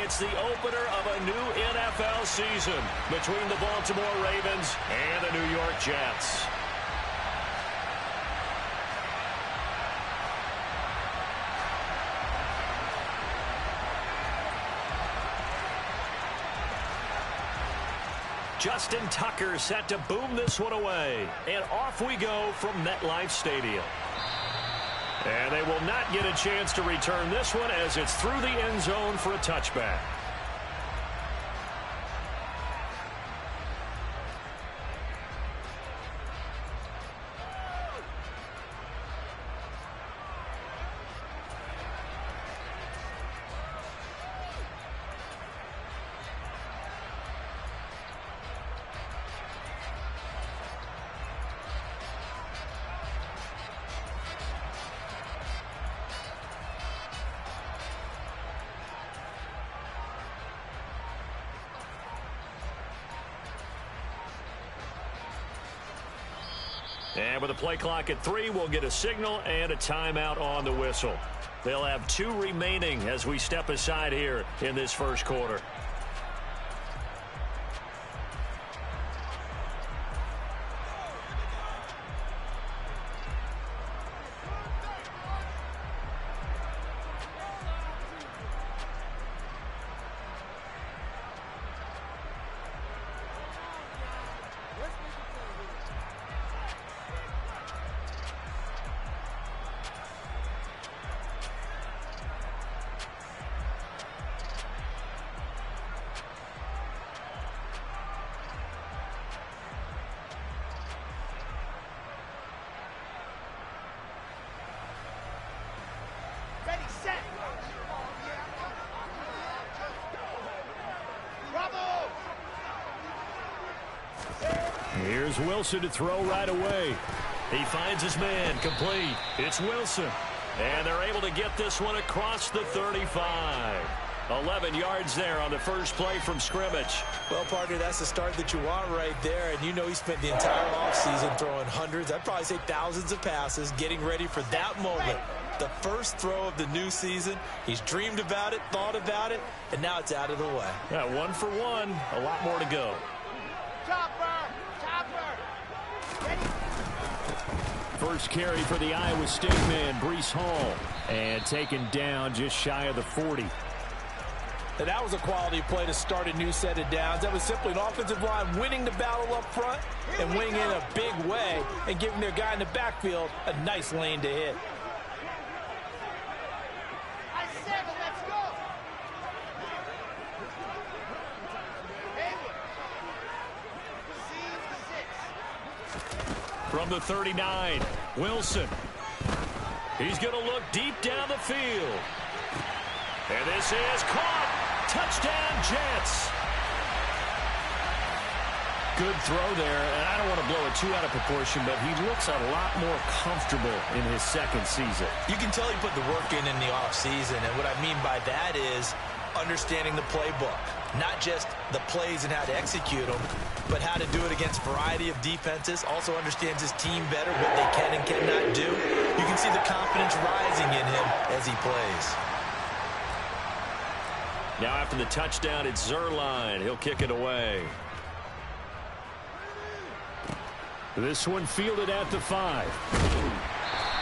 It's the opener of a new NFL season between the Baltimore Ravens and the New York Jets. Justin Tucker set to boom this one away. And off we go from MetLife Stadium. And they will not get a chance to return this one as it's through the end zone for a touchback. And with the play clock at 3, we'll get a signal and a timeout on the whistle. They'll have 2 remaining as we step aside here in this first quarter. Here's Wilson to throw right away. He finds his man, complete. It's Wilson. And they're able to get this one across the 35. 11 yards there on the first play from scrimmage. Well, partner, that's the start that you want right there. And you know he spent the entire offseason throwing hundreds, I'd probably say thousands of passes, getting ready for that moment. The first throw of the new season. He's dreamed about it, thought about it, and now it's out of the way. Yeah, 1 for 1. A lot more to go. First carry for the Iowa State man, Breece Hall. And taken down just shy of the 40. And that was a quality play to start a new set of downs. That was simply an offensive line winning the battle up front and winning in a big way and giving their guy in the backfield a nice lane to hit. From the 39, Wilson. He's going to look deep down the field. And this is caught. Touchdown, Jets. Good throw there, and I don't want to blow it too out of proportion, but he looks a lot more comfortable in his second season. You can tell he put the work in the offseason, and what I mean by that is understanding the playbook. Not just the plays and how to execute them, but how to do it against a variety of defenses. Also understands his team better, what they can and cannot do. You can see the confidence rising in him as he plays. Now after the touchdown, it's Zuerlein. He'll kick it away. This one fielded at the 5.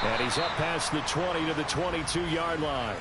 And he's up past the 20 to the 22-yard line.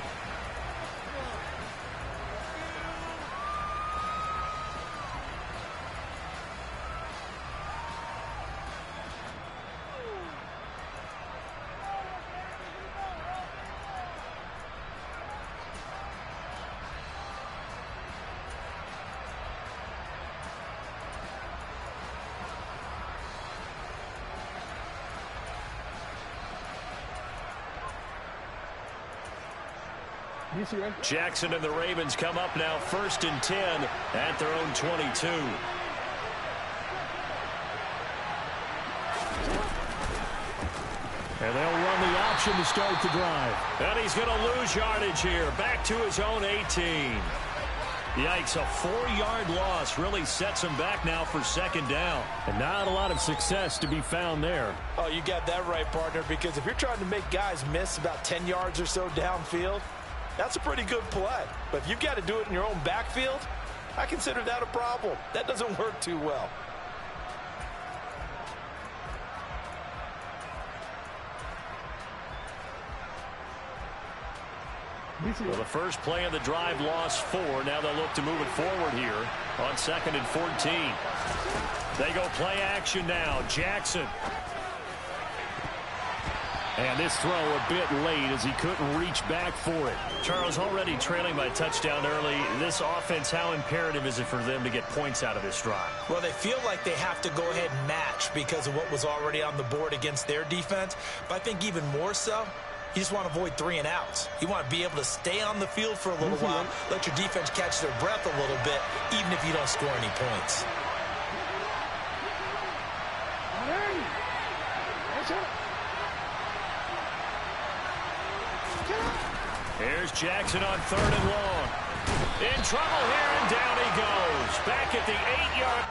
Jackson and the Ravens come up now 1st and 10 at their own 22. And they'll run the option to start the drive. And he's going to lose yardage here. Back to his own 18. Yikes, a 4-yard loss really sets him back now for 2nd down. And not a lot of success to be found there. Oh, you got that right, partner, because if you're trying to make guys miss about 10 yards or so downfield, That's a pretty good play. But if you've got to do it in your own backfield, I consider that a problem. That doesn't work too well. Well, the first play of the drive lost 4. Now they'll look to move it forward here on 2nd and 14. They go play action now. Jackson. And this throw a bit late as he couldn't reach back for it. Charles, already trailing by touchdown early. This offense, how imperative is it for them to get points out of this drive? Well, they feel like they have to go ahead and match because of what was already on the board against their defense. But I think even more so, you just want to avoid 3 and outs. You want to be able to stay on the field for a little while, let your defense catch their breath a little bit, even if you don't score any points. Here's Jackson on 3rd and long. In trouble here, and down he goes. Back at the 8-yard.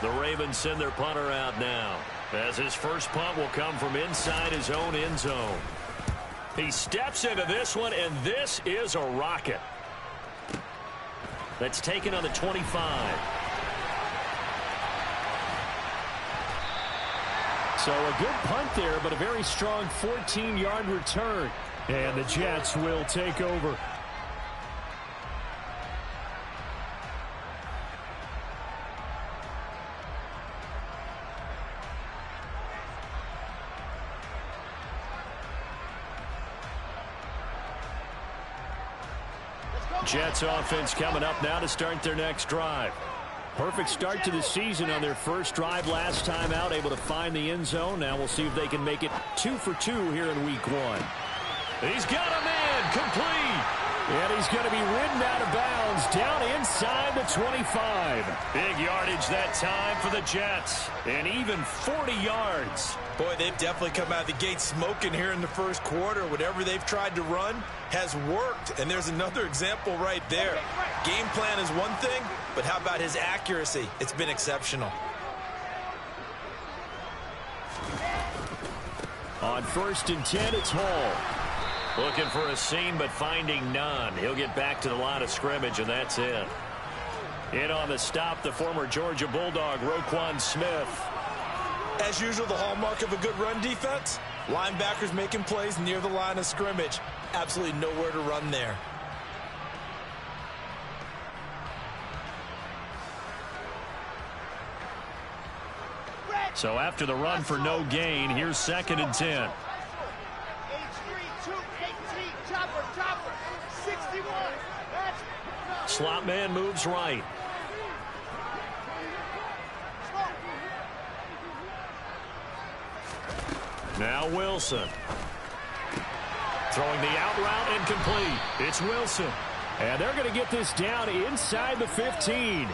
The Ravens send their punter out now, as his first punt will come from inside his own end zone. He steps into this one, and this is a rocket. That's taken on the 25. So a good punt there, but a very strong 14-yard return. And the Jets will take over. Jets offense coming up now to start their next drive. Perfect start to the season on their first drive last time out, able to find the end zone. Now we'll see if they can make it 2 for 2 here in week 1. He's got a man, complete. And he's going to be ridden out of bounds down inside the 25. Big yardage that time for the Jets. And even 40 yards. Boy, they've definitely come out of the gate smoking here in the first quarter. Whatever they've tried to run has worked. And there's another example right there. Game plan is one thing, but how about his accuracy? It's been exceptional. On 1st and 10, it's Hall. Looking for a seam, but finding none. He'll get back to the line of scrimmage, and that's it. In on the stop, the former Georgia Bulldog, Roquan Smith. As usual, the hallmark of a good run defense, linebackers making plays near the line of scrimmage. Absolutely nowhere to run there. So after the run for no gain, here's 2nd and 10. Slot man moves right. Now Wilson. Throwing the out route incomplete. It's Wilson. And they're going to get this down inside the 15.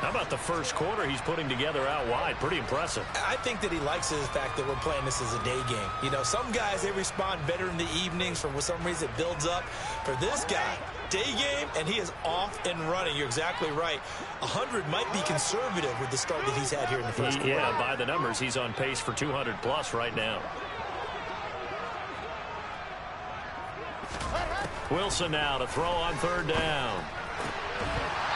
How about the first quarter he's putting together out wide? Pretty impressive. I think that he likes the fact that we're playing this as a day game. You know, some guys, they respond better in the evenings. For some reason, it builds up. For this guy, day game, and he is off and running. You're exactly right. 100 might be conservative with the start that he's had here in the first quarter. Yeah, by the numbers, he's on pace for 200+ right now. Wilson now to throw on 3rd down.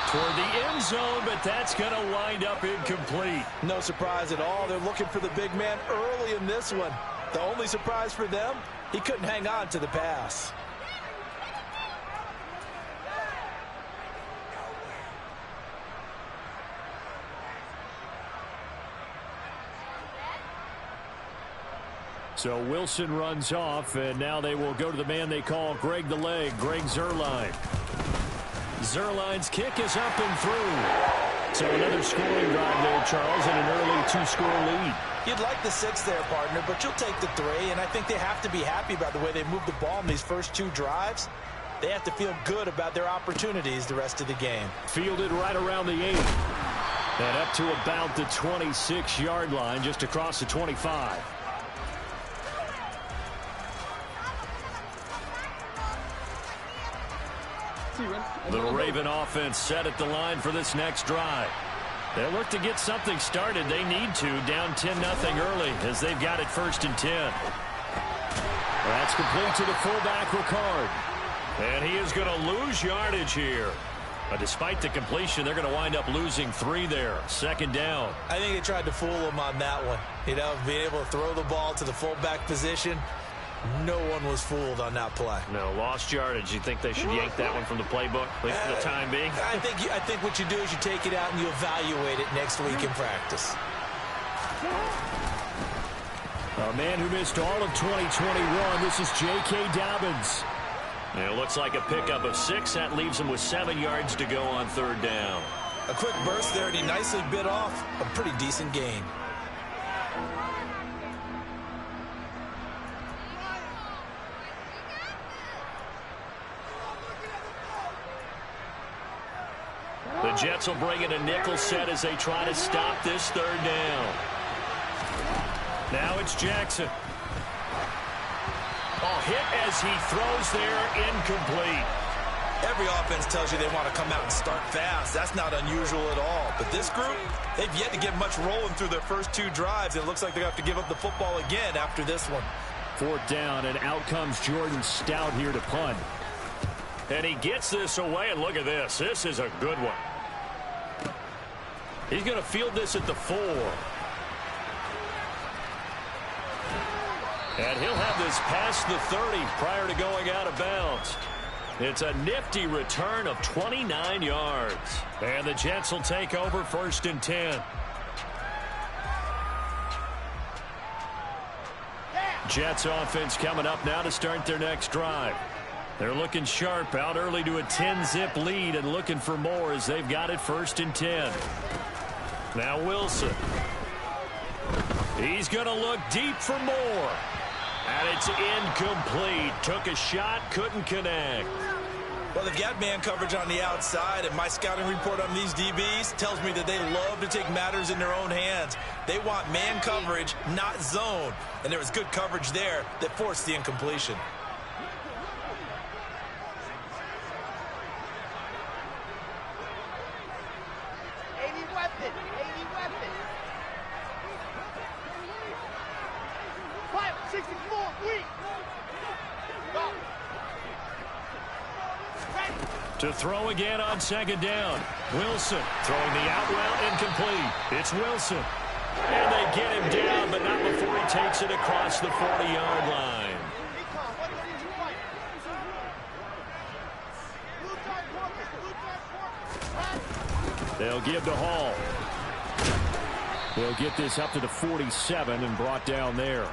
Toward the end zone, but that's going to wind up incomplete. No surprise at all. They're looking for the big man early in this one. The only surprise for them, he couldn't hang on to the pass. So Wilson runs off, and now they will go to the man they call Greg the Leg, Greg Zuerlein. Zuerlein's kick is up and through. So another scoring drive there, Charles, and an early 2-score lead. You'd like the 6 there, partner, but you'll take the 3, and I think they have to be happy about the way they moved the ball in these first 2 drives. They have to feel good about their opportunities the rest of the game. Fielded right around the 8. And up to about the 26-yard line, just across the 25. The Raven offense set at the line for this next drive. They'll look to get something started. They need to, down 10-0 early as they've got it 1st and 10. That's complete to the fullback, Ricard. And he is going to lose yardage here. But despite the completion, they're going to wind up losing 3 there. 2nd down. I think they tried to fool him on that one. You know, being able to throw the ball to the fullback position. No one was fooled on that play. No, lost yardage. You think they should yank that one from the playbook, at least for the time being? I think what you do is you take it out and you evaluate it next week in practice. A man who missed all of 2021. This is J.K. Dobbins. It looks like a pickup of 6. That leaves him with 7 yards to go on 3rd down. A quick burst there, and he nicely bit off a pretty decent gain. The Jets will bring in a nickel set as they try to stop this 3rd down. Now it's Jackson. Oh, hit as he throws there, incomplete. Every offense tells you they want to come out and start fast. That's not unusual at all. But this group, they've yet to get much rolling through their first 2 drives. It looks like they have to give up the football again after this one. 4th down, and out comes Jordan Stout here to punt. And he gets this away, and look at this. This is a good one. He's going to field this at the 4. And he'll have this past the 30 prior to going out of bounds. It's a nifty return of 29 yards. And the Jets will take over 1st and 10. Jets offense coming up now to start their next drive. They're looking sharp, out early to a 10-zip lead and looking for more as they've got it 1st and 10. Now Wilson. He's going to look deep for more. And it's incomplete. Took a shot, couldn't connect. Well, they've got man coverage on the outside, and my scouting report on these DBs tells me that they love to take matters in their own hands. They want man coverage, not zone. And there was good coverage there that forced the incompletion. To throw again on 2nd down. Wilson throwing the out route, incomplete. It's Wilson. And they get him down, but not before he takes it across the 40-yard line. They'll give to Hall. They'll get this up to the 47 and brought down there.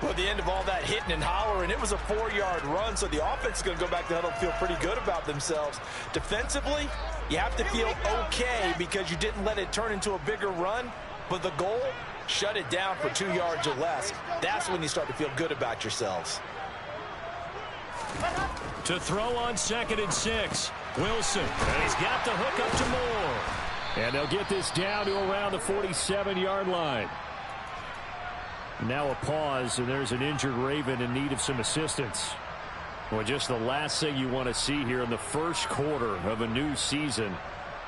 Well, at the end of all that hitting and hollering, it was a 4-yard run, so the offense is going to go back to huddle and feel pretty good about themselves. Defensively, you have to feel okay because you didn't let it turn into a bigger run, but the goal, shut it down for 2 yards or less. That's when you start to feel good about yourselves. To throw on 2nd and 6. Wilson, and he's got the hook up to Moore. And they'll get this down to around the 47-yard line. Now a pause, and there's an injured Raven in need of some assistance. Well, just the last thing you want to see here in the first quarter of a new season.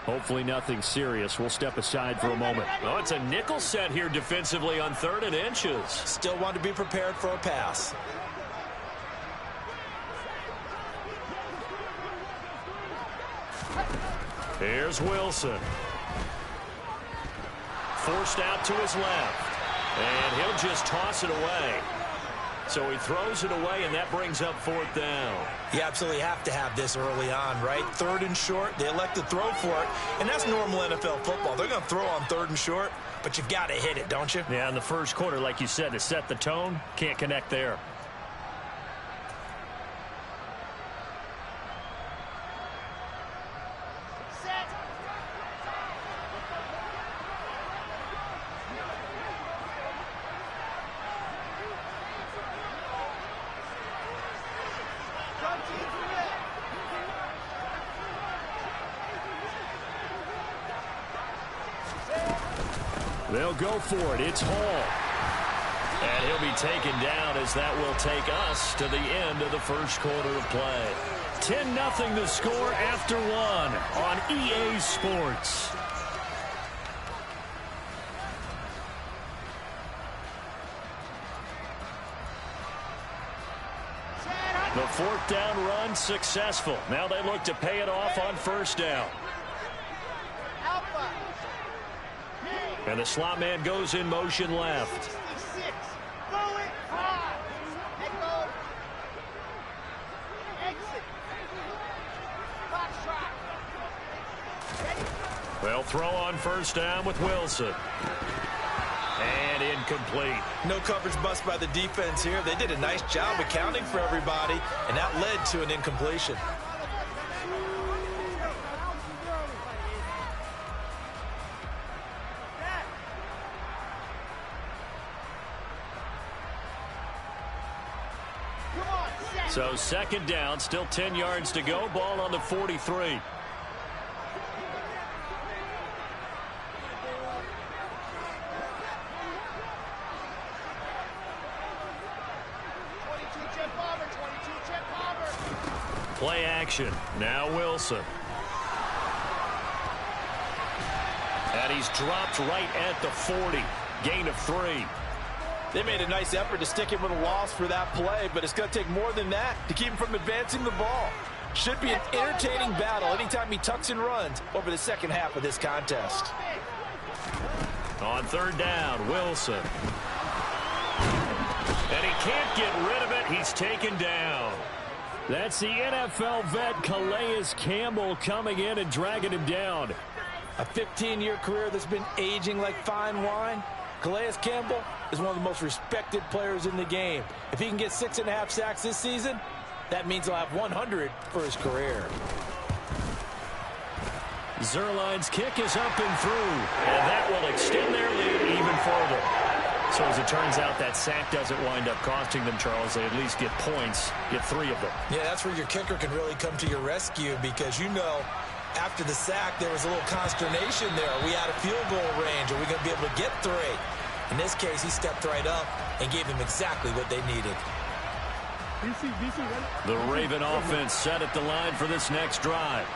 Hopefully nothing serious. We'll step aside for a moment. Oh, it's a nickel set here defensively on 3rd and inches. Still want to be prepared for a pass. Here's Wilson. Forced out to his left. And he'll just toss it away. So he throws it away, and that brings up 4th down. You absolutely have to have this early on, right? 3rd and short, they elect to throw for it. And that's normal NFL football. They're going to throw on 3rd and short, but you've got to hit it, don't you? Yeah, in the first quarter, like you said, to set the tone, can't connect there. They'll go for it. It's Hall. And he'll be taken down as that will take us to the end of the first quarter of play. 10-0 the score after one on EA Sports. The fourth down run successful. Now they look to pay it off on first down. And the slot man goes in motion left. They'll throw on first down with Wilson. And incomplete. No coverage bust by the defense here. They did a nice job accounting for everybody, and that led to an incompletion. So second down, still 10 yards to go. Ball on the 43. Play action. Now Wilson. And he's dropped right at the 40. Gain of 3. They made a nice effort to stick him with a loss for that play, but it's going to take more than that to keep him from advancing the ball. Should be an entertaining battle anytime he tucks and runs over the second half of this contest. On third down, Wilson. And he can't get rid of it. He's taken down. That's the NFL vet Calais Campbell coming in and dragging him down. A 15-year career that's been aging like fine wine. Calais Campbell is one of the most respected players in the game. If he can get 6.5 sacks this season, that means he'll have 100 for his career. Zerline's kick is up and through, and that will extend their lead even further. So as it turns out, that sack doesn't wind up costing them, Charles. They at least get points, get 3 of them. Yeah, that's where your kicker can really come to your rescue because, you know, after the sack, there was a little consternation there. Are we out of field goal range? Are we going to be able to get 3? In this case, he stepped right up and gave them exactly what they needed. The Raven offense set at the line for this next drive.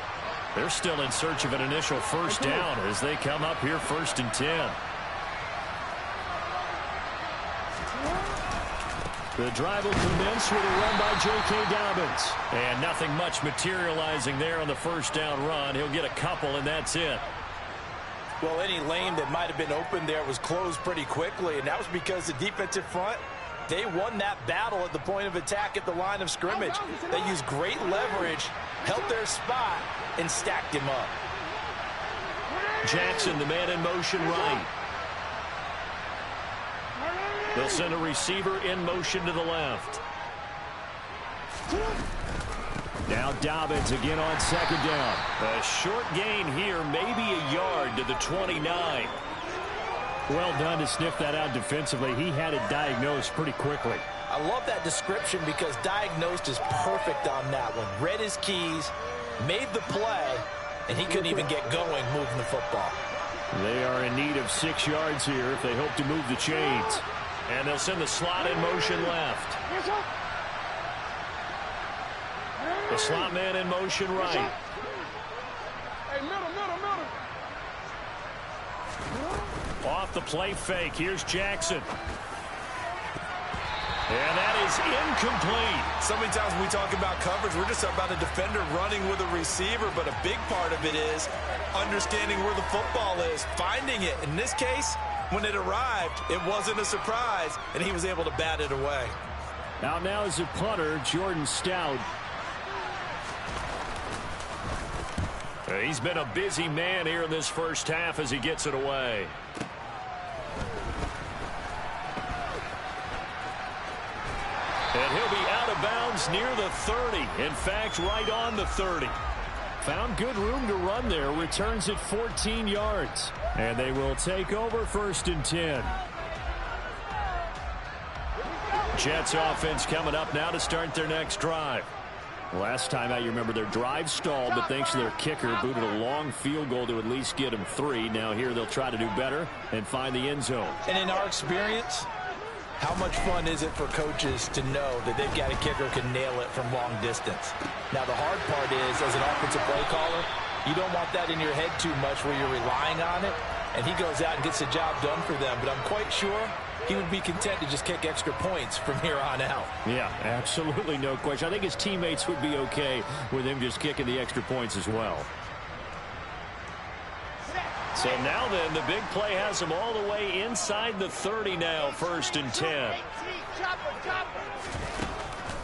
They're still in search of an initial first down as they come up here 1st and 10. The drive will commence with a run by J.K. Dobbins. And nothing much materializing there on the first down run. He'll get a couple, and that's it. Well, any lane that might have been open there was closed pretty quickly, and that was because the defensive front, they won that battle at the point of attack at the line of scrimmage. They used great leverage, held their spot, and stacked him up. Jackson, the man in motion right. They'll send a receiver in motion to the left. Now Dobbins again on second down. A short gain here, maybe a yard to the 29. Well done to sniff that out defensively. He had it diagnosed pretty quickly. I love that description because diagnosed is perfect on that one. Read his keys, made the play, and he couldn't even get going moving the football. They are in need of 6 yards here if they hope to move the chains. And they'll send the slot in motion left. The slot man in motion right. Off the play fake. Here's Jackson. And that is incomplete. So many times when we talk about coverage, we're just talking about a defender running with a receiver, but a big part of it is understanding where the football is, finding it. In this case, when it arrived, it wasn't a surprise, and he was able to bat it away. Out now is a punter, Jordan Stout. He's been a busy man here in this first half as he gets it away. And he'll be out of bounds near the 30. In fact, right on the 30. Found good room to run there. Returns at 14 yards. And they will take over 1st and 10. Jets offense coming up now to start their next drive. Last time out, you remember their drive stalled, but thanks to their kicker, booted a long field goal to at least get them 3. Now here they'll try to do better and find the end zone. And in our experience, how much fun is it for coaches to know that they've got a kicker who can nail it from long distance? Now, the hard part is, as an offensive play caller, you don't want that in your head too much where you're relying on it, and he goes out and gets the job done for them. But I'm quite sure he would be content to just kick extra points from here on out. Yeah, absolutely no question. I think his teammates would be okay with him just kicking the extra points as well. So now then, the big play has him all the way inside the 30 now, 1st and 10.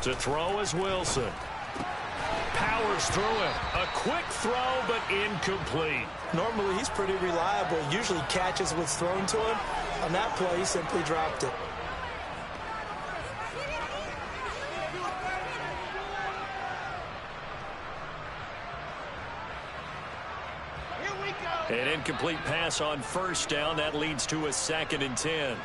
To throw is Wilson. Powers through it. A quick throw, but incomplete. Normally, he's pretty reliable. Usually catches what's thrown to him. On that play, he simply dropped it. An incomplete pass on 1st down. That leads to a 2nd and 10.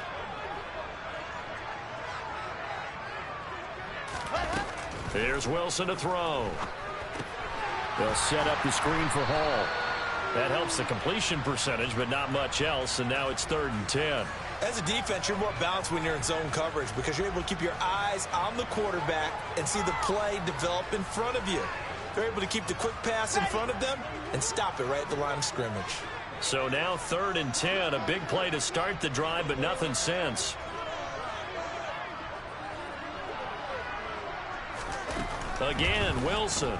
Here's Wilson to throw. They'll set up the screen for Hall. That helps the completion percentage, but not much else, and now it's 3rd and 10. As a defense, you're more balanced when you're in zone coverage because you're able to keep your eyes on the quarterback and see the play develop in front of you. They're able to keep the quick pass in front of them and stop it right at the line of scrimmage. So now 3rd and 10, a big play to start the drive, but nothing since. Again, Wilson.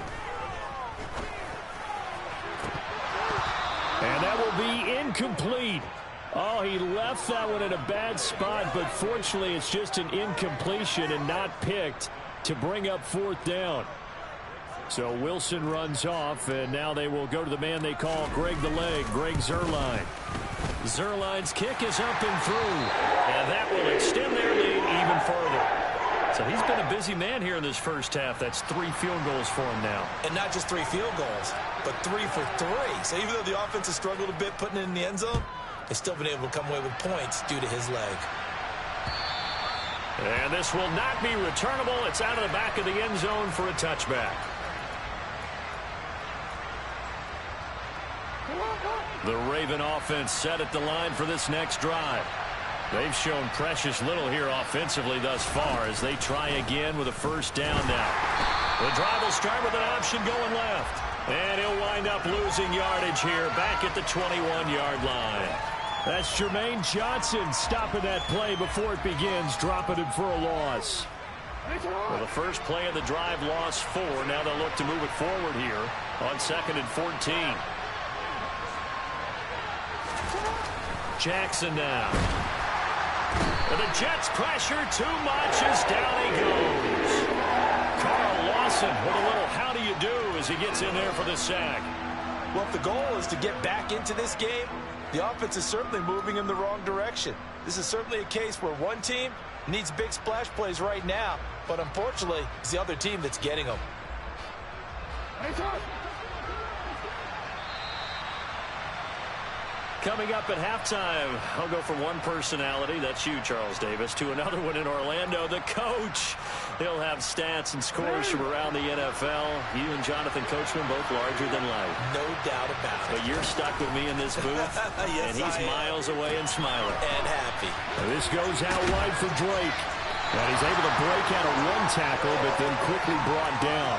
And that will be incomplete. Oh, he left that one in a bad spot, but fortunately it's just an incompletion and not picked to bring up 4th down. So Wilson runs off, and now they will go to the man they call Greg the Leg, Greg Zuerlein. Zuerlein's kick is up and through, and that will extend their lead even further. So he's been a busy man here in this first half. That's 3 field goals for him now. And not just 3 field goals, but 3 for 3. So even though the offense has struggled a bit putting it in the end zone, they've still been able to come away with points due to his leg. And this will not be returnable. It's out of the back of the end zone for a touchback. The Raven offense set at the line for this next drive. They've shown precious little here offensively thus far as they try again with a 1st down now. The drive will start with an option going left. And he'll wind up losing yardage here back at the 21-yard line. That's Jermaine Johnson stopping that play before it begins, dropping him for a loss. Well, the first play of the drive lost 4. Now they'll look to move it forward here on 2nd and 14. Jackson now. And the Jets pressure too much as down he goes. Carl Lawson with a little how do you do as he gets in there for the sack. Well, if the goal is to get back into this game, the offense is certainly moving in the wrong direction. This is certainly a case where one team needs big splash plays right now, but unfortunately, it's the other team that's getting them. Coming up at halftime, I'll go from one personality, that's you, Charles Davis, to another one in Orlando, the coach. He'll have stats and scores from around the NFL. You and Jonathan Coachman both larger than life. No doubt about it. But you're stuck with me in this booth, yes, and he's miles away and smiling. And happy. And this goes out wide for Drake. And he's able to break out of 1 tackle, but then quickly brought down.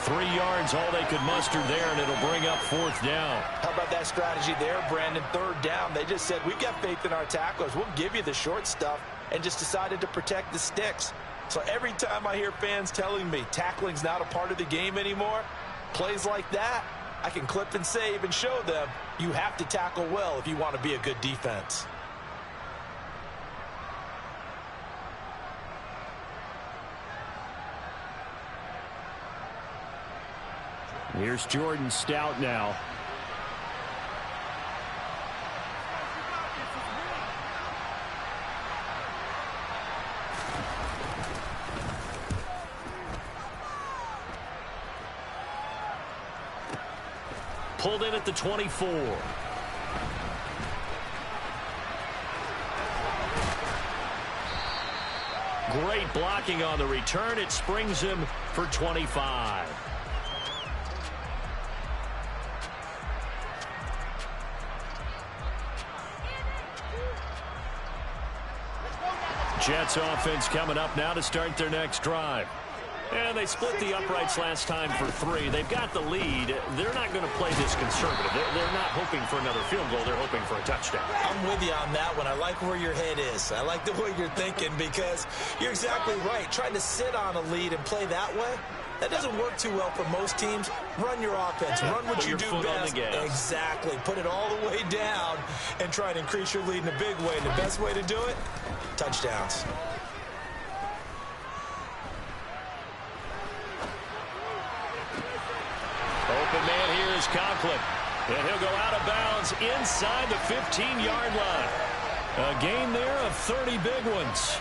3 yards, all they could muster there, and it'll bring up 4th down. How about that strategy there, Brandon? 3rd down. They just said, we've got faith in our tacklers. We'll give you the short stuff, and just decided to protect the sticks. So every time I hear fans telling me tackling's not a part of the game anymore, plays like that, I can clip and save and show them you have to tackle well if you want to be a good defense. Here's Jordan Stout now. Pulled in at the 24. Great blocking on the return. It springs him for 25. Jets offense coming up now to start their next drive. And they split the uprights last time for 3. They've got the lead. They're not going to play this conservative. They're not hoping for another field goal. They're hoping for a touchdown. I'm with you on that one. I like where your head is. I like the way you're thinking because you're exactly right. Trying to sit on a lead and play that way, that doesn't work too well for most teams. Run your offense. Run what you do best. Exactly. Put it all the way down and try and increase your lead in a big way. And the best way to do it, touchdowns. Open man here is Conklin. And he'll go out of bounds inside the 15-yard line. A gain there of 30 big ones.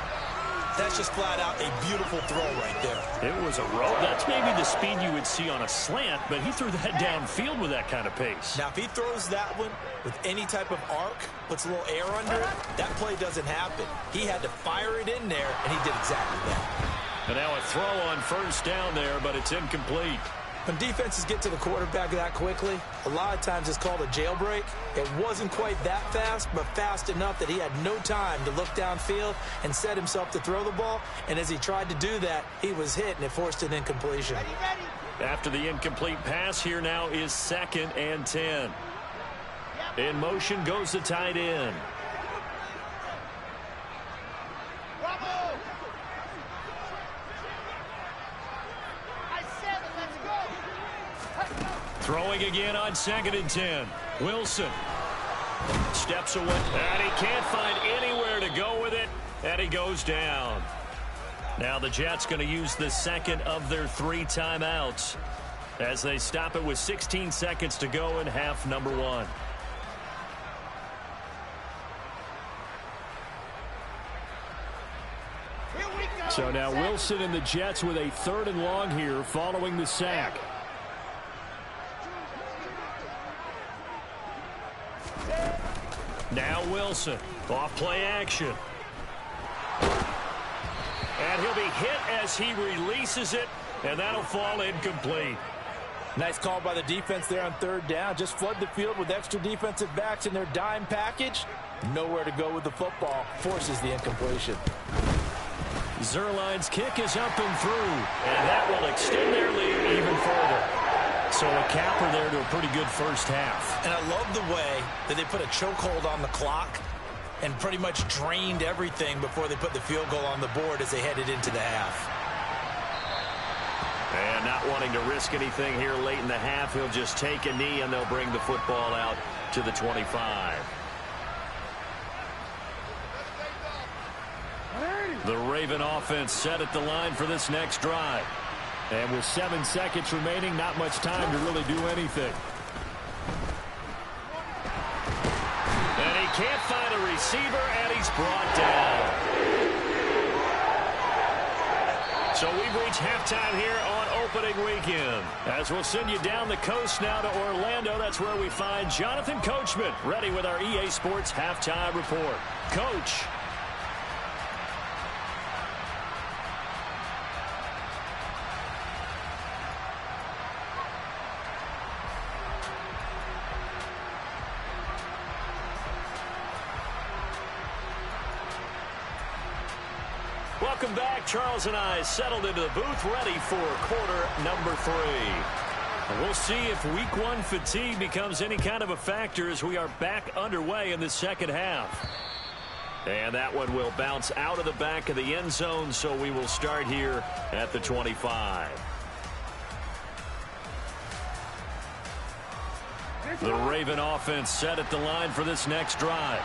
That's just flat out a beautiful throw right there. It was a rope. That's maybe the speed you would see on a slant, but he threw that downfield with that kind of pace. Now, if he throws that one with any type of arc, puts a little air under it, that play doesn't happen. He had to fire it in there, and he did exactly that. And now a throw on first down there, but it's incomplete. When defenses get to the quarterback that quickly, a lot of times it's called a jailbreak. It wasn't quite that fast, but fast enough that he had no time to look downfield and set himself to throw the ball. And as he tried to do that, he was hit, and it forced an incompletion. After the incomplete pass, here now is 2nd and 10. In motion goes the tight end. Throwing again on 2nd and 10. Wilson steps away, and he can't find anywhere to go with it, and he goes down. Now the Jets going to use the second of their 3 timeouts as they stop it with 16 seconds to go in half number 1. So now Wilson and the Jets with a 3rd and long here following the sack. Now Wilson, off play action. And he'll be hit as he releases it, and that'll fall incomplete. Nice call by the defense there on 3rd down. Just flood the field with extra defensive backs in their dime package. Nowhere to go with the football. Forces the incompletion. Zerline's kick is up and through, and that will extend their lead even further. So a capper there to a pretty good first half. And I love the way that they put a chokehold on the clock and pretty much drained everything before they put the field goal on the board as they headed into the half. And not wanting to risk anything here late in the half, he'll just take a knee and they'll bring the football out to the 25. The Raven offense set at the line for this next drive. And with 7 seconds remaining, not much time to really do anything. And he can't find a receiver, and he's brought down. So we've reached halftime here on opening weekend. As we'll send you down the coast now to Orlando, that's where we find Jonathan Coachman ready with our EA Sports halftime report. Coach. Welcome back. Charles and I settled into the booth, ready for quarter number 3. We'll see if week 1 fatigue becomes any kind of a factor as we are back underway in the second half. And that one will bounce out of the back of the end zone, so we will start here at the 25. The Raven offense set at the line for this next drive.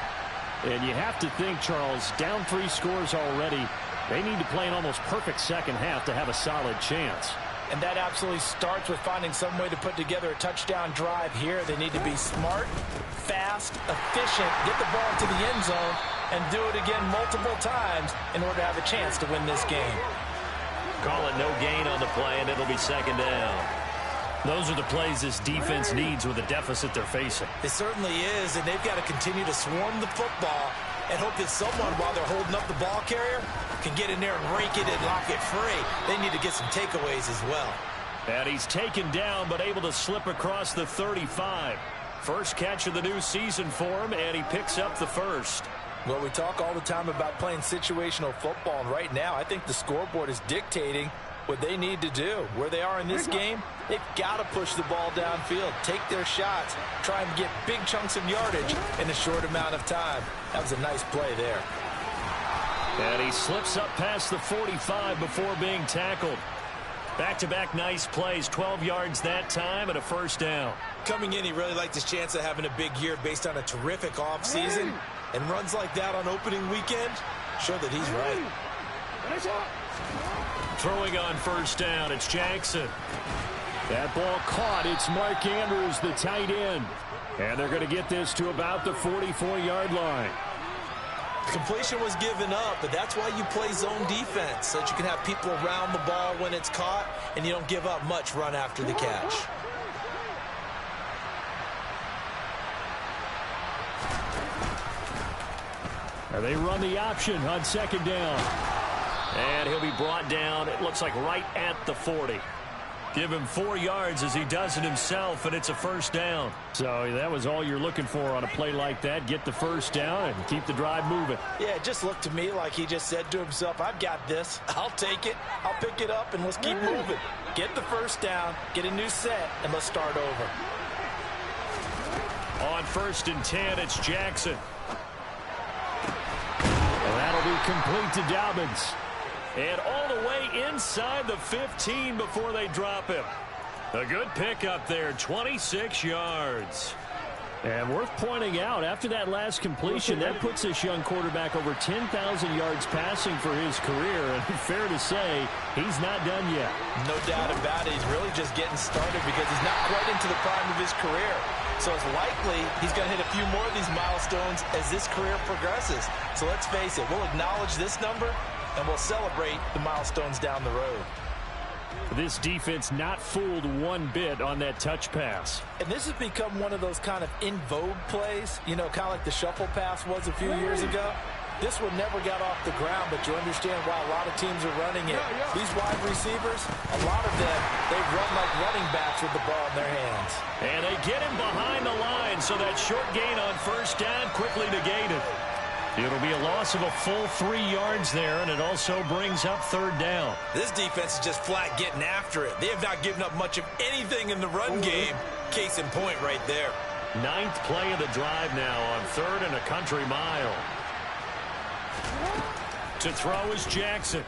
And you have to think, Charles, down 3 scores already. They need to play an almost perfect second half to have a solid chance. And that absolutely starts with finding some way to put together a touchdown drive here. They need to be smart, fast, efficient, get the ball into the end zone, and do it again multiple times in order to have a chance to win this game. Call it no gain on the play, and it'll be 2nd down. Those are the plays this defense needs with the deficit they're facing. It certainly is, and they've got to continue to swarm the football and hope that someone, while they're holding up the ball carrier, can get in there and rake it and lock it free. They need to get some takeaways as well. And he's taken down, but able to slip across the 35. First catch of the new season for him, and he picks up the first. Well, we talk all the time about playing situational football, and right now I think the scoreboard is dictating what they need to do. Where they are in this game, they've got to push the ball downfield, take their shots, try and get big chunks of yardage in a short amount of time. That was a nice play there. And he slips up past the 45 before being tackled. Back-to-back nice plays, 12 yards that time and a first down. Coming in, he really liked his chance of having a big year based on a terrific offseason. And runs like that on opening weekend, show that he's right. Throwing on first down, it's Jackson. That ball caught. It's Mark Andrews, the tight end. And they're going to get this to about the 44-yard line. Completion was given up, but that's why you play zone defense, so that you can have people around the ball when it's caught, and you don't give up much run after the catch. And they run the option on second down. And he'll be brought down, it looks like right at the 40. Give him 4 yards as he does it himself, and it's a first down. So that was all you're looking for on a play like that. Get the first down and keep the drive moving. Yeah, it just looked to me like he just said to himself, I've got this. I'll take it. I'll pick it up, and let's keep moving. Get the first down, get a new set, and let's start over. On 1st and 10, it's Jackson. And that'll be complete to Dobbins. And all the way inside the 15 before they drop him. A good pickup there, 26 yards. And worth pointing out, after that last completion, that puts this young quarterback over 10,000 yards passing for his career. And fair to say, he's not done yet. No doubt about it. He's really just getting started because he's not quite into the prime of his career. So it's likely he's going to hit a few more of these milestones as this career progresses. So let's face it, we'll acknowledge this number, and we'll celebrate the milestones down the road. This defense not fooled one bit on that touch pass. And this has become one of those kind of in vogue plays, you know, kind of like the shuffle pass was a few years ago. This one never got off the ground, but you understand why a lot of teams are running it. These wide receivers, a lot of them, they run like running backs with the ball in their hands. And they get him behind the line, so that short gain on first down quickly negated. It'll be a loss of a full 3 yards there, and it also brings up third down. This defense is just flat getting after it. They have not given up much of anything in the run game. Case in point right there. 9th play of the drive now on 3rd and a country mile. To throw is Jackson.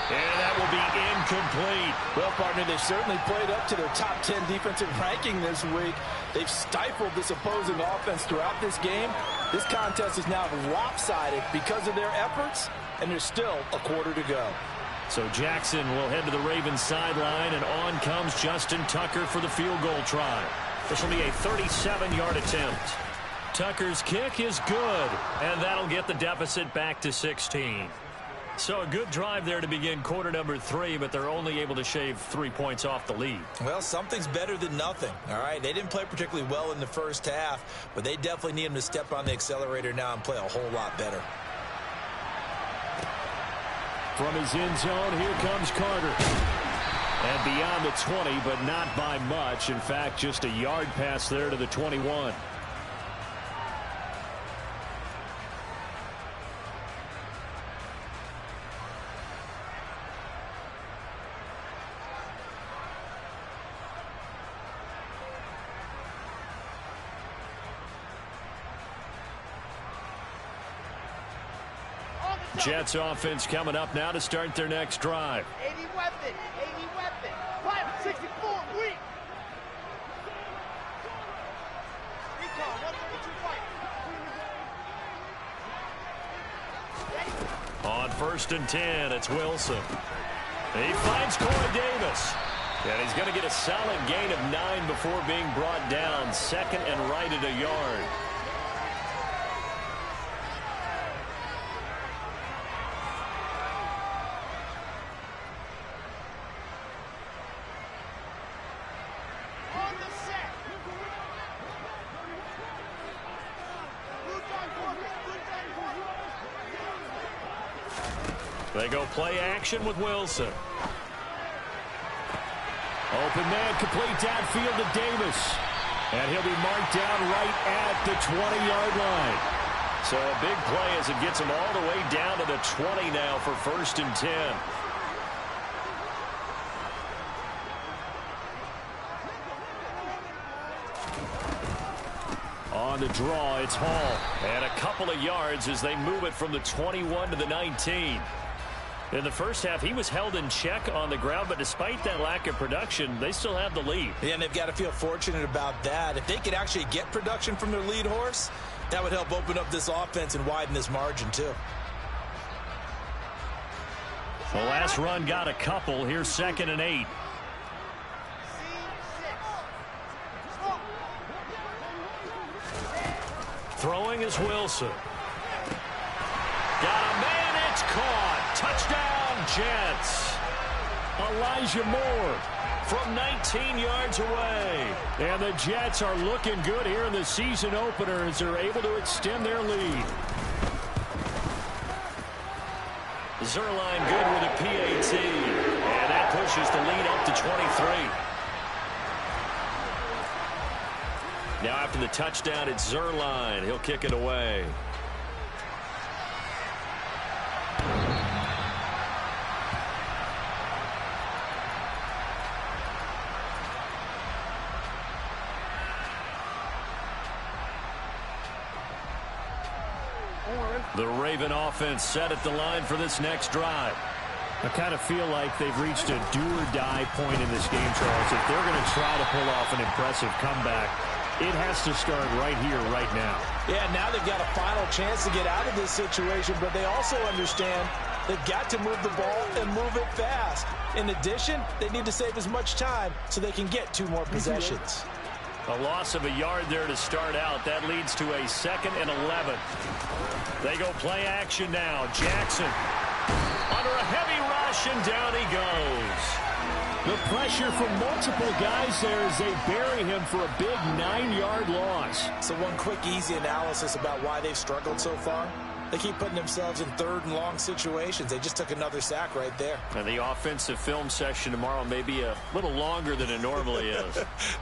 And that will be incomplete. Well, partner, they've certainly played up to their top 10 defensive ranking this week. They've stifled this opposing offense throughout this game. This contest is now lopsided because of their efforts, and there's still a quarter to go. So Jackson will head to the Ravens sideline, and on comes Justin Tucker for the field goal try. This will be a 37-yard attempt. Tucker's kick is good, and that'll get the deficit back to 16. So a good drive there to begin quarter number 3, but they're only able to shave 3 points off the lead. Well, something's better than nothing, all right? They didn't play particularly well in the first half, but they definitely need them to step on the accelerator now and play a whole lot better. From his end zone, here comes Carter. And beyond the 20, but not by much. In fact, just a yard pass there to the 21. Jets offense coming up now to start their next drive. 80 weapon, 80 weapon, 564 weak. Recon, 132 fight. On 1st and 10, it's Wilson. He finds Corey Davis. And he's going to get a solid gain of 9 before being brought down. 2nd and right at a yard. They go play action with Wilson. Open man, complete downfield to Davis. And he'll be marked down right at the 20-yard line. So a big play as it gets him all the way down to the 20 now for 1st and 10. On the draw, it's Hall. And a couple of yards as they move it from the 21 to the 19. In the first half, he was held in check on the ground, but despite that lack of production, they still have the lead. Yeah, and they've got to feel fortunate about that. If they could actually get production from their lead horse, that would help open up this offense and widen this margin, too. The last run got a couple. Here's 2nd and 8. Throwing is Wilson. Got a man, it's caught. Touchdown, Jets. Elijah Moore from 19 yards away. And the Jets are looking good here in the season opener as they're able to extend their lead. Zerline good with a PAT. And that pushes the lead up to 23. Now after the touchdown, it's Zerline. He'll kick it away. The Raven offense set at the line for this next drive. I kind of feel like they've reached a do-or-die point in this game, Charles. If they're going to try to pull off an impressive comeback, it has to start right here, right now. Yeah, now they've got a final chance to get out of this situation, but they also understand they've got to move the ball and move it fast. In addition, they need to save as much time so they can get 2 more possessions. A loss of a yard there to start out. That leads to a 2nd and 11. They go play action now. Jackson under a heavy rush, and down he goes. The pressure from multiple guys there as they bury him for a big 9-yard loss. So one quick, easy analysis about why they've struggled so far. They keep putting themselves in 3rd and long situations. They just took another sack right there. And the offensive film session tomorrow may be a little longer than it normally is.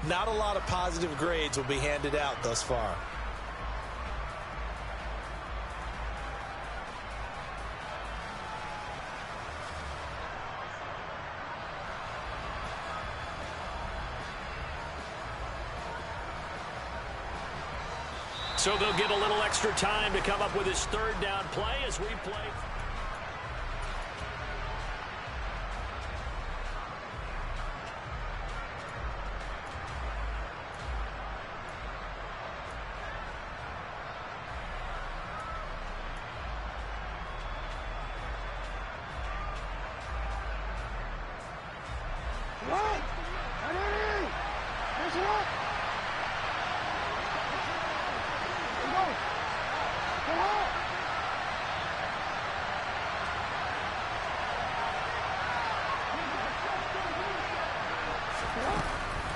Not a lot of positive grades will be handed out thus far. So they'll get a little extra time to come up with his 3rd down play as we play.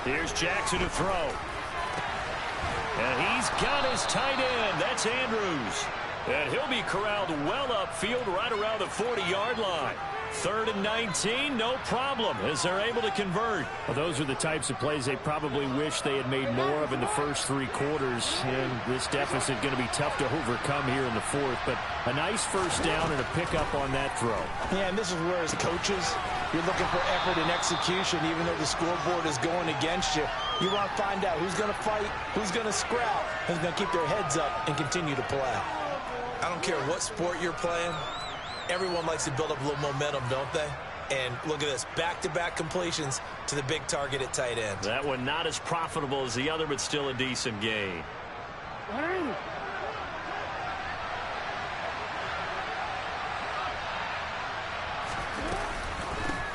Here's Jackson to throw. And he's got his tight end. That's Andrews. And he'll be corralled well upfield right around the 40-yard line. 3rd and 19, no problem, as they're able to convert. Well, those are the types of plays they probably wish they had made more of in the first 3 quarters. And this deficit going to be tough to overcome here in the 4th. But a nice first down and a pickup on that throw. Yeah, and this is where as coaches, you're looking for effort and execution, even though the scoreboard is going against you. You want to find out who's going to fight, who's going to scrap, who's going to keep their heads up and continue to play. I don't care what sport you're playing. Everyone likes to build up a little momentum, don't they? And look at this, back-to-back completions to the big target at tight end. That one not as profitable as the other, but still a decent gain.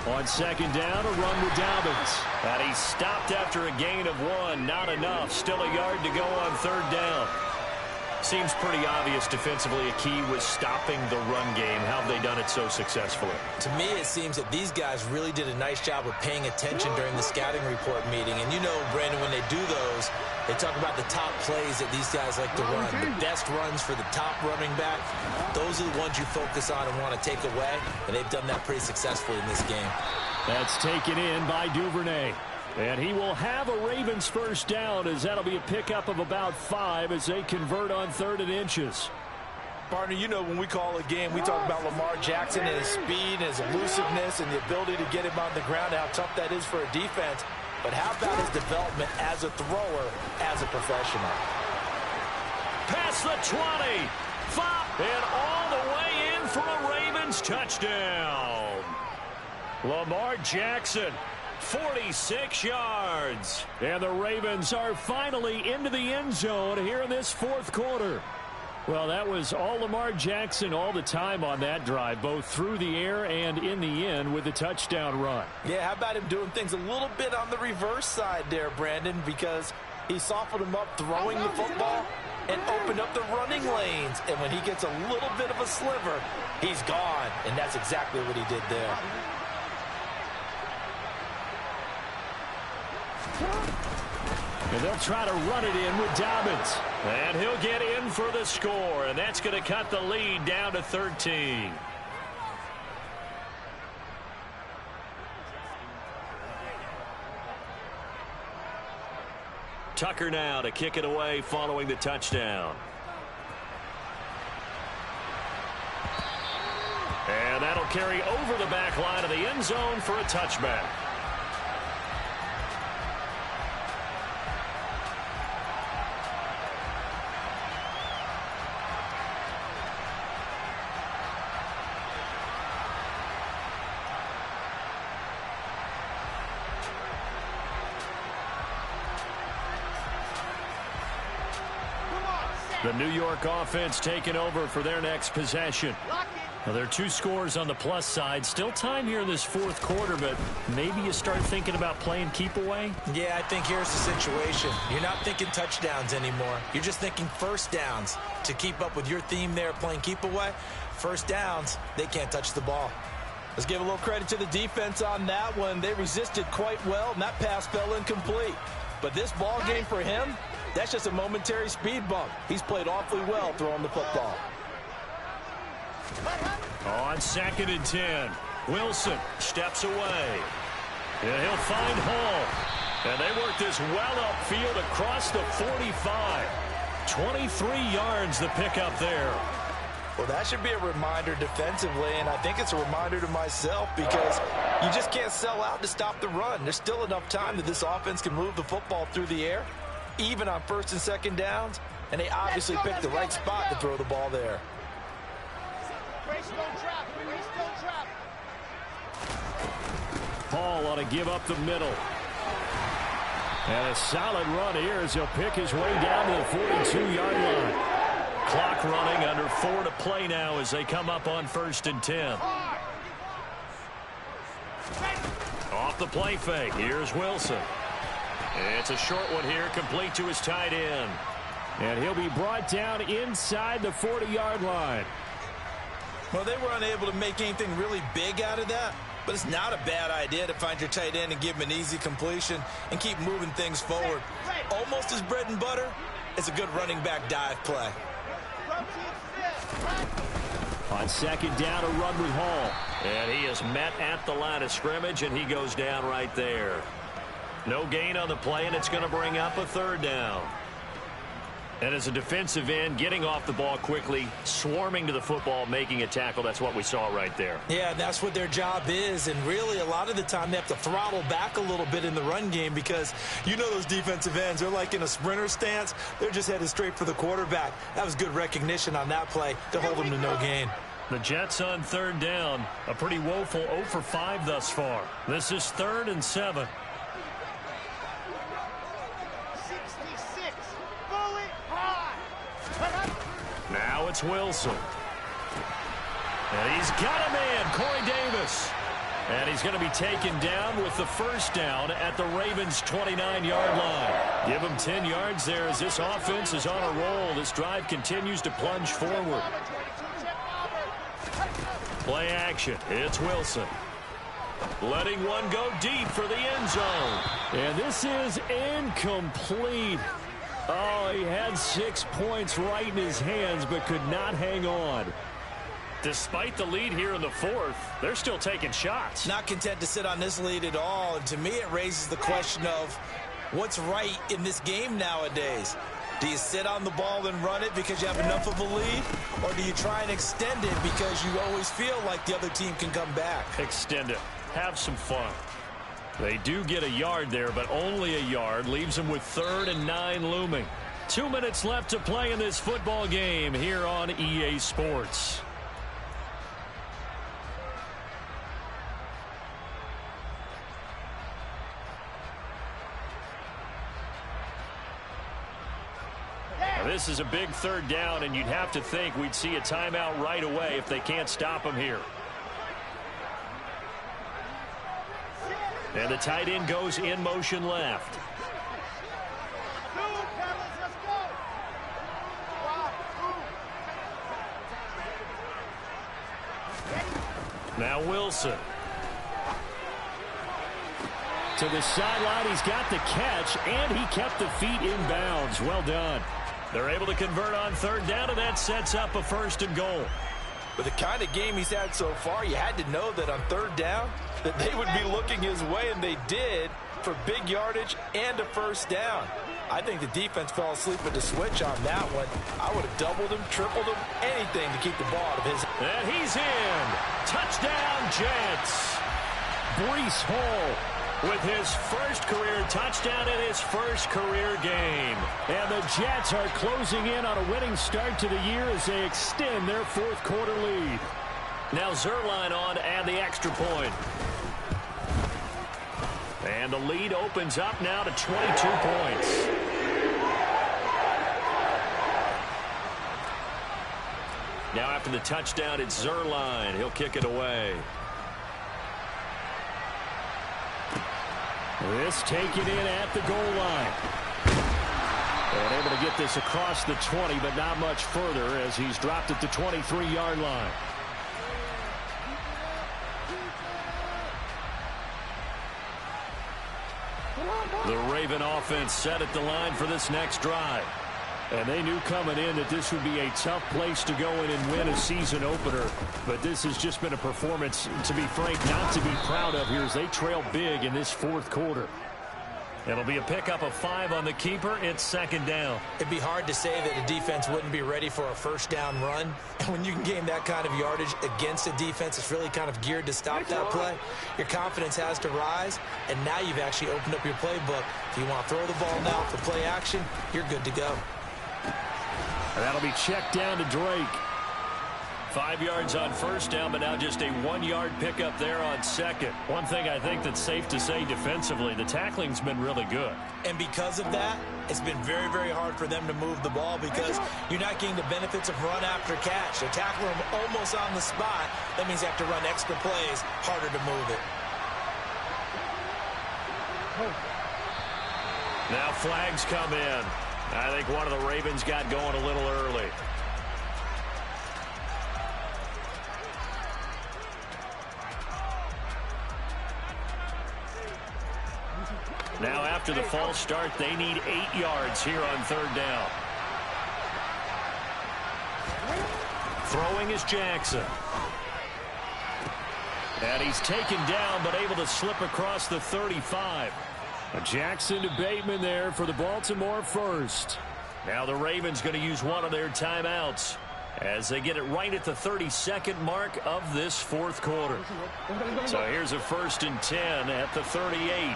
On 2nd down, a run with Dobbins. And he stopped after a gain of 1. Not enough. Still a yard to go on 3rd down. Seems pretty obvious defensively a key was stopping the run game. How have they done it so successfully? To me, it seems that these guys really did a nice job of paying attention during the scouting report meeting. And you know, Brandon, when they do those, they talk about the top plays that these guys like to run. The best runs for the top running back, those are the ones you focus on and want to take away. And they've done that pretty successfully in this game. That's taken in by Duvernay. And he will have a Ravens first down, as that'll be a pickup of about 5 as they convert on 3rd and inches. Partner, you know when we call a game, we talk about Lamar Jackson and his speed and his elusiveness and the ability to get him on the ground, how tough that is for a defense. But how about his development as a thrower, as a professional? Past the 20. 5. And all the way in for a Ravens touchdown. Lamar Jackson. 46 yards. And the Ravens are finally into the end zone here in this 4th quarter. Well, that was all Lamar Jackson all the time on that drive, both through the air and in the end with the touchdown run. Yeah, how about him doing things a little bit on the reverse side there, Brandon, because he softened him up throwing the football and opened up the running lanes. And when he gets a little bit of a sliver, he's gone. And that's exactly what he did there. And they'll try to run it in with Dobbins. And he'll get in for the score, and that's going to cut the lead down to 13. Tucker now to kick it away following the touchdown. And that'll carry over the back line of the end zone for a touchback. The New York offense taking over for their next possession. Now, there are 2 scores on the plus side. Still time here in this 4th quarter, but maybe you start thinking about playing keep away? Yeah, I think here's the situation. You're not thinking touchdowns anymore. You're just thinking first downs. To keep up with your theme there, playing keep away, first downs, they can't touch the ball. Let's give a little credit to the defense on that one. They resisted quite well, and that pass fell incomplete. But this ball game for him, that's just a momentary speed bump. He's played awfully well throwing the football. On 2nd and 10, Wilson steps away. And he'll find Hall. And they work this well upfield across the 45. 23 yards the pickup there. Well, that should be a reminder defensively, and I think it's a reminder to myself because you just can't sell out to stop the run. There's still enough time that this offense can move the football through the air, even on 1st and 2nd downs, and they obviously picked the right spot to throw the ball there. Hall ought to give up the middle. And a solid run here as he'll pick his way down to the 42-yard line. Clock running, under 4 to play now as they come up on 1st and 10. Off the play fake, here's Wilson. It's a short one here, complete to his tight end. And he'll be brought down inside the 40-yard line. Well, they were unable to make anything really big out of that, but it's not a bad idea to find your tight end and give him an easy completion and keep moving things forward. Almost his bread and butter. It's a good running back dive play. On 2nd down, a run with Hall. And he is met at the line of scrimmage, and he goes down right there. No gain on the play, and it's going to bring up a 3rd down. And as a defensive end, getting off the ball quickly, swarming to the football, making a tackle, that's what we saw right there. Yeah, that's what their job is, and really a lot of the time they have to throttle back a little bit in the run game because you know those defensive ends, they're like in a sprinter stance. They're just headed straight for the quarterback. That was good recognition on that play to hold them to no gain. The Jets on 3rd down, a pretty woeful 0 for 5 thus far. This is 3rd and 7. Now it's Wilson. And he's got a man, Corey Davis. And he's going to be taken down with the first down at the Ravens' 29-yard line. Give him 10 yards there as this offense is on a roll. This drive continues to plunge forward. Play action. It's Wilson. Letting one go deep for the end zone. And this is incomplete. Oh, he had 6 points right in his hands but could not hang on. Despite the lead here in the fourth, they're still taking shots. Not content to sit on this lead at all. And to me, it raises the question of what's right in this game nowadays. Do you sit on the ball and run it because you have enough of a lead? Or do you try and extend it because you always feel like the other team can come back? Extend it. Have some fun. They do get a yard there, but only a yard. Leaves them with 3rd and 9 looming. 2 minutes left to play in this football game here on EA Sports. This is a big 3rd down, and you'd have to think we'd see a timeout right away if they can't stop him here. And the tight end goes in motion left. Now Wilson. To the sideline, he's got the catch, and he kept the feet in bounds. Well done. They're able to convert on 3rd down, and that sets up a 1st and goal. With the kind of game he's had so far, you had to know that on 3rd down that they would be looking his way, and they did, for big yardage and a 1st down. I think the defense fell asleep with the switch on that one. I would have doubled him, tripled him, anything to keep the ball out of his. And he's in. Touchdown, Jets. Breece Hall with his first career touchdown in his first career game. And the Jets are closing in on a winning start to the year as they extend their 4th quarter lead. Now Zerline on to add the extra point. And the lead opens up now to 22 points. Now after the touchdown, it's Zerline. He'll kick it away. This taken in at the goal line. And able to get this across the 20, but not much further as he's dropped at the 23-yard line. The Raven offense set at the line for this next drive. And they knew coming in that this would be a tough place to go in and win a season opener. But this has just been a performance, to be frank, not to be proud of here as they trail big in this 4th quarter. It'll be a pickup of 5 on the keeper. It's 2nd down. It'd be hard to say that a defense wouldn't be ready for a 1st down run. And when you can gain that kind of yardage against a defense that's really kind of geared to stop that play, your confidence has to rise. And now you've actually opened up your playbook. If you want to throw the ball now for play action, you're good to go. And that'll be checked down to Drake. 5 yards on 1st down, but now just a 1-yard pickup there on 2nd. One thing I think that's safe to say defensively, the tackling's been really good. And because of that, it's been very, very hard for them to move the ball because you're not getting the benefits of run after catch. They're tackling them almost on the spot. That means you have to run extra plays, harder to move it. Now flags come in. I think one of the Ravens got going a little early. Now after the false start, they need 8 yards here on 3rd down. Throwing is Jackson. And he's taken down, but able to slip across the 35. Jackson to Bateman there for the Baltimore 1st. Now the Ravens going to use one of their timeouts as they get it right at the 32nd mark of this 4th quarter. So here's a 1st and 10 at the 38.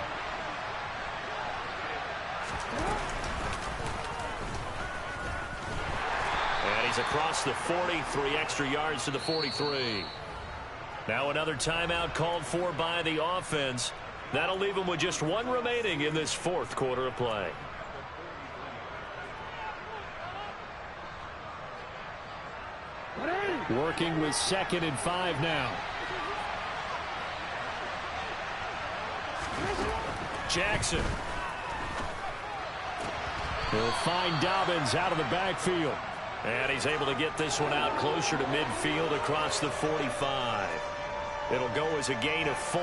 And he's across the 40, 3 extra yards to the 43. Now another timeout called for by the offense. That'll leave them with just 1 remaining in this 4th quarter of play. Working with 2nd and 5 now. Jackson. He'll find Dobbins out of the backfield. And he's able to get this one out closer to midfield across the 45. It'll go as a gain of 4.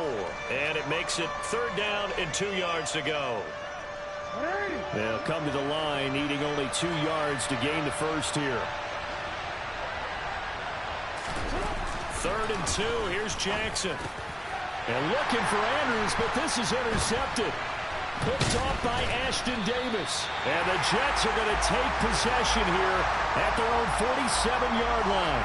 And it makes it 3rd down and 2 yards to go. They'll come to the line, needing only 2 yards to gain the first here. 3rd and 2. Here's Jackson. And looking for Andrews, but this is intercepted. Picked off by Ashton Davis. And the Jets are going to take possession here at their own 47-yard line.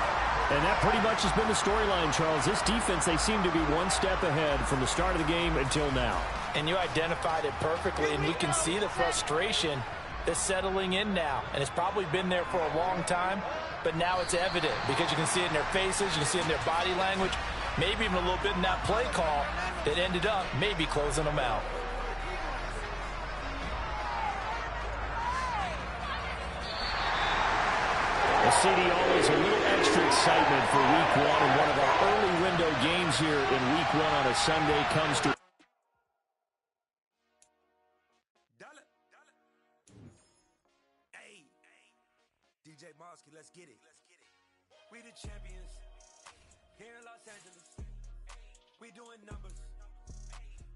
And that pretty much has been the storyline, Charles. This defense, they seem to be one step ahead from the start of the game until now. And you identified it perfectly, and we can see the frustration that's settling in now. And it's probably been there for a long time, but now it's evident because you can see it in their faces, you can see it in their body language, maybe even a little bit in that play call that ended up maybe closing them out. CD, always a little extra excitement for Week 1, and one of our early window games here in Week 1 on a Sunday comes to... Hey, DJ Mosky, let's get it. We the champions here in Los Angeles. We doing numbers.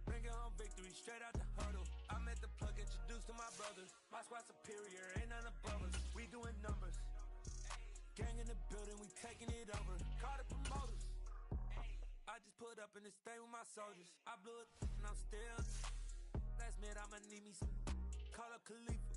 Bringing home victory straight out the huddle. I met the plug, introduced to my brothers. My squad superior, ain't none above us. We doing numbers. Gang in the building, we taking it over. Call the promoters. I just put up in this thing with my soldiers. I blew it and I'm still. Last minute I'ma need me some. Call up Khalifa.